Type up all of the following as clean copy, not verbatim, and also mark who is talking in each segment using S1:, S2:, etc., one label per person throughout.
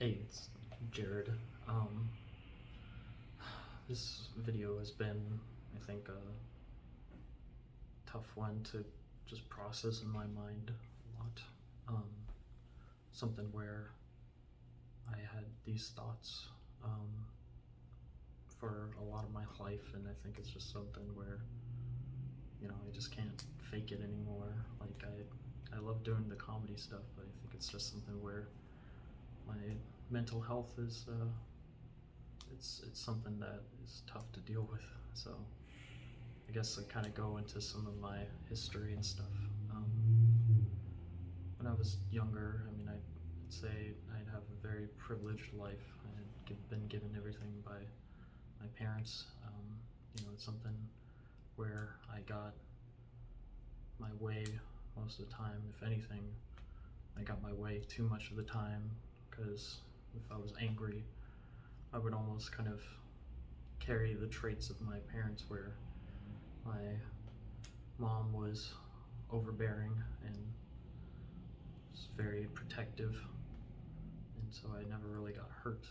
S1: Hey, it's Jared. Um, this video has been, I think, a tough one to just process in my mind a lot. Um, Something where I had these thoughts for a lot of my life, and I think it's just something where, I just can't fake it anymore. Like, I love doing the comedy stuff, but I think it's just something where my mental health is it's something that is tough to deal with. So I guess I kind of go into some of my history and stuff. When I was younger, I'd say I'd have a very privileged life. I had been given everything by my parents. It's something where I got my way most of the time. If anything, I got my way too much of the time, because if I was angry, I would almost kind of carry the traits of my parents, where my mom was overbearing and was very protective, and so I never really got hurt.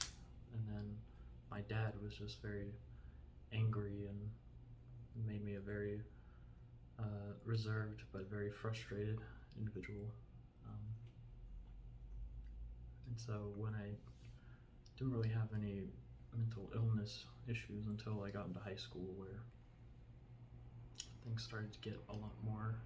S1: And then my dad was just very angry and made me a very reserved but very frustrated individual. And so when I didn't really have any mental illness issues until I got into high school, where things started to get a lot more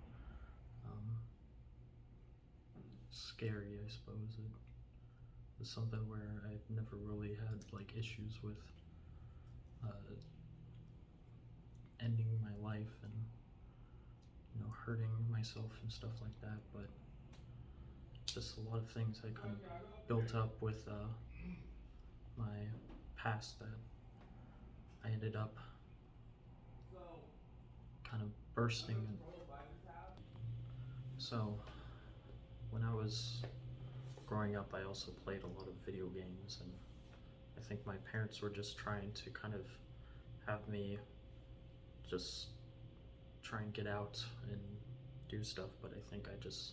S1: scary, I suppose. It was something where I never really had like issues with ending my life and hurting myself and stuff like that, but just a lot of things I kind of built up with my past that I ended up kind of bursting. And so when I was growing up, I also played a lot of video games, and I think my parents were just trying to kind of have me just try and get out and do stuff, but I think I just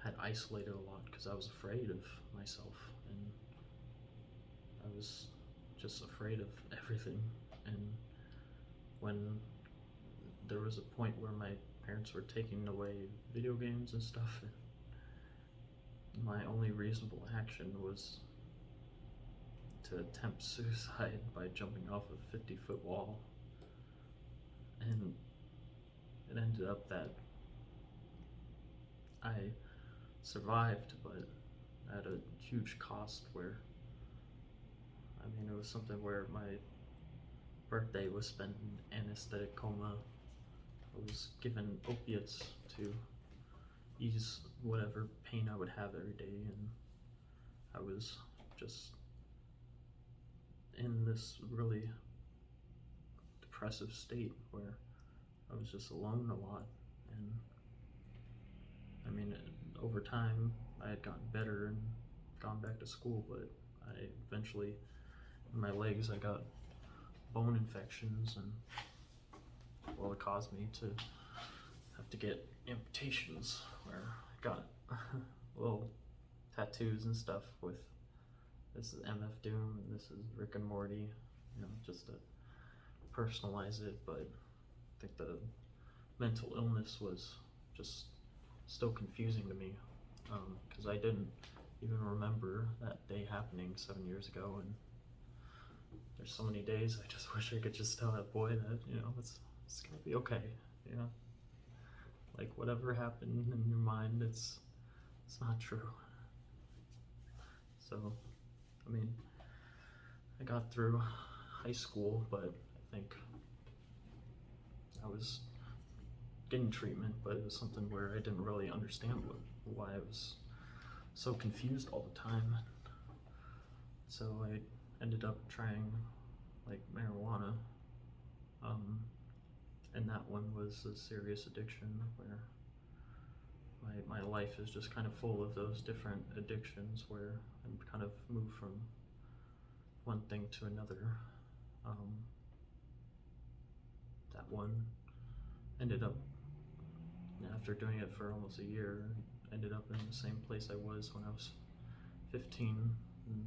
S1: had isolated a lot because I was afraid of myself, and I was just afraid of everything. And when there was a point where my parents were taking away video games and stuff, and my only reasonable action was to attempt suicide by jumping off a 50-foot wall. And it ended up that I survived, but at a huge cost, where it was something where my birthday was spent in anesthetic coma. I was given opiates to ease whatever pain I would have every day, and I was just in this really depressive state where I was just alone a lot. And over time I had gotten better and gone back to school, but I eventually, in my legs, I got bone infections, and it caused me to have to get amputations, where I got little tattoos and stuff with, this is MF Doom and this is Rick and Morty, just to personalize it. But I think the mental illness was just still confusing to me, because I didn't even remember that day happening 7 years ago. And there's so many days I just wish I could just tell that boy that it's gonna be okay. Like, whatever happened in your mind, it's not true. So I got through high school, but I think I was getting treatment, but it was something where I didn't really understand why I was so confused all the time. So I ended up trying like marijuana, and that one was a serious addiction, where my life is just kind of full of those different addictions, where I'm kind of moved from one thing to another. That one ended up, after doing it for almost a year, ended up in the same place I was when I was 15, and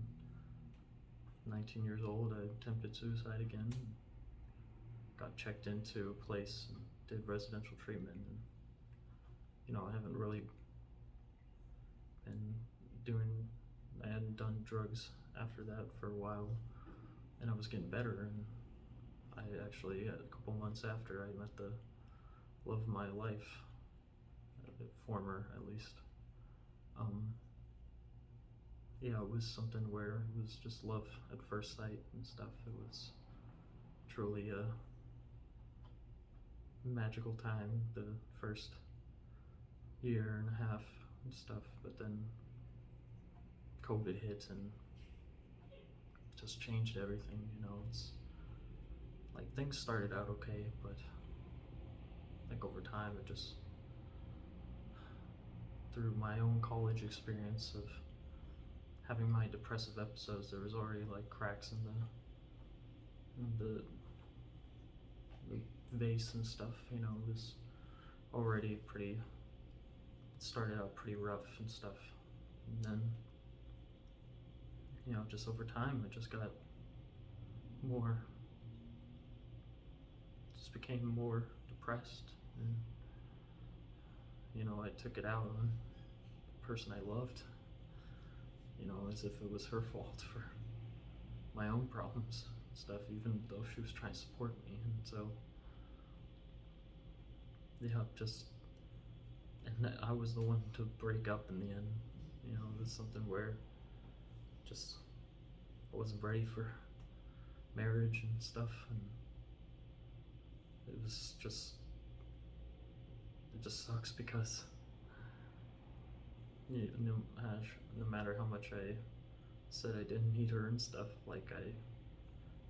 S1: 19 years old, I attempted suicide again. Got checked into a place and did residential treatment. And, I haven't really been I hadn't done drugs after that for a while, and I was getting better. And I actually, a couple months after, I met the love of my life, former at least. It was something where it was just love at first sight and stuff. It was truly a magical time, the first year and a half and stuff, but then COVID hit and just changed everything. It's like things started out okay, but like over time it just, through my own college experience of having my depressive episodes, there was already like cracks in the vase and stuff. It was already it started out pretty rough and stuff, and then just over time it just became more depressed, and I took it out on the person I loved, as if it was her fault for my own problems and stuff, even though she was trying to support me. And so and I was the one to break up in the end. It was something where just I wasn't ready for marriage and stuff, and it just sucks because no matter how much I said I didn't need her and stuff, like I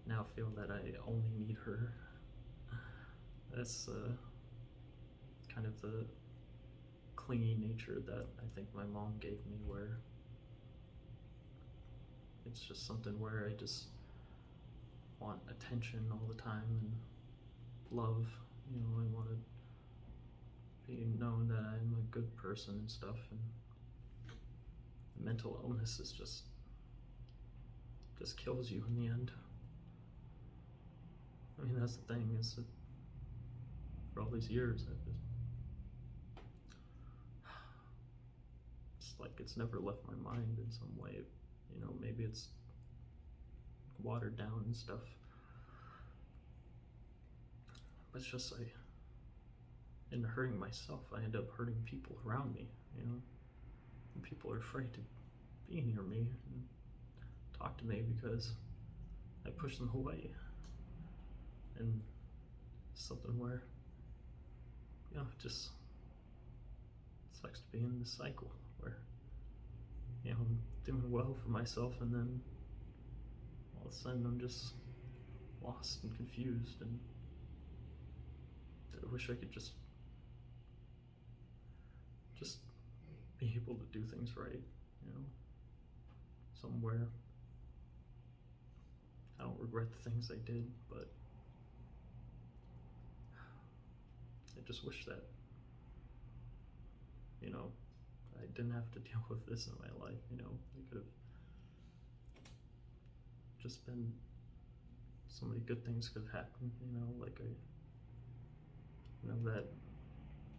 S1: now feel that I only need her. That's kind of the clingy nature that I think my mom gave me, where it's just something where I just want attention all the time and love. I want to be known that I'm a good person and stuff, and mental illness is just kills you in the end. That's the thing, is that for all these years it's like it's never left my mind in some way. Maybe it's watered down and stuff, but it's just like, in hurting myself, I end up hurting people around me. And people are afraid to be near me and talk to me because I push them away. And something where, it just sucks to be in this cycle where, I'm doing well for myself, and then all of a sudden I'm just lost and confused, and I wish I could just be able to do things right, somewhere. I don't regret the things I did, but I just wish that, I didn't have to deal with this in my life. It could have just been, so many good things could have happened, like that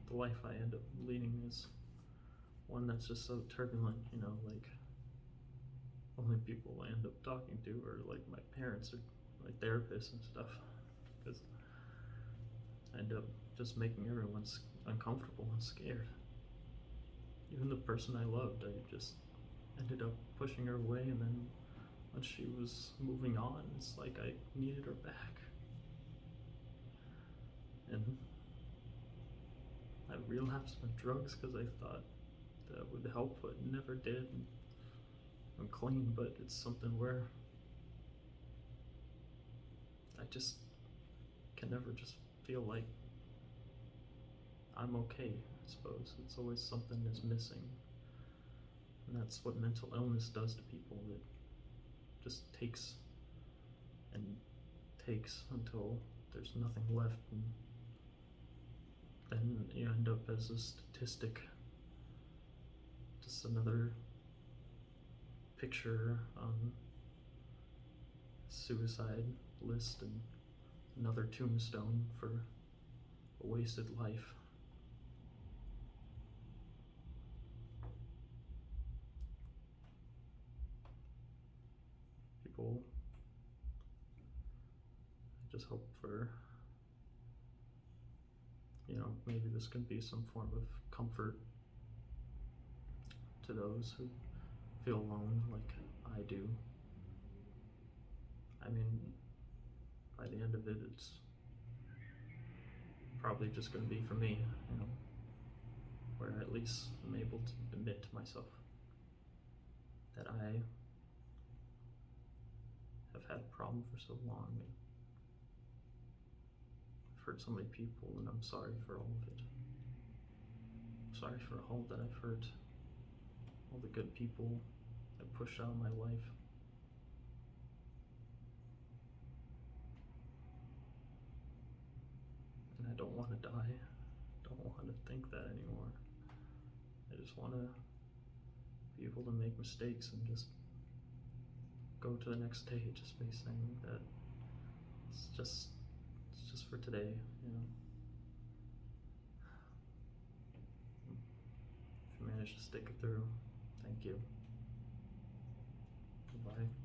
S1: the life I end up leading is one that's just so turbulent, like only people I end up talking to are like my parents or my therapists and stuff, because I end up just making everyone uncomfortable and scared. Even the person I loved, I just ended up pushing her away, and then when she was moving on, it's like I needed her back. And I relapsed on drugs because I thought that would help, but it never did. And I'm clean, but it's something where I just can never just feel like I'm okay, I suppose. It's always something is missing. And that's what mental illness does to people. It just takes and takes until there's nothing left, and then you end up as a statistic, just another picture on suicide list and another tombstone for a wasted life. People, I just hope for, maybe this can be some form of comfort to those who feel alone like I do. I mean, by the end of it, it's probably just going to be for me, where at least I'm able to admit to myself that I have had a problem for so long. And I've hurt so many people, and I'm sorry for all of it. I'm sorry for all that I've hurt, all the good people I pushed out of my life. And I don't want to die. I don't want to think that anymore. I just want to be able to make mistakes and just go to the next stage, just by saying that it's just for today, If you manage to stick it through, thank you. Goodbye.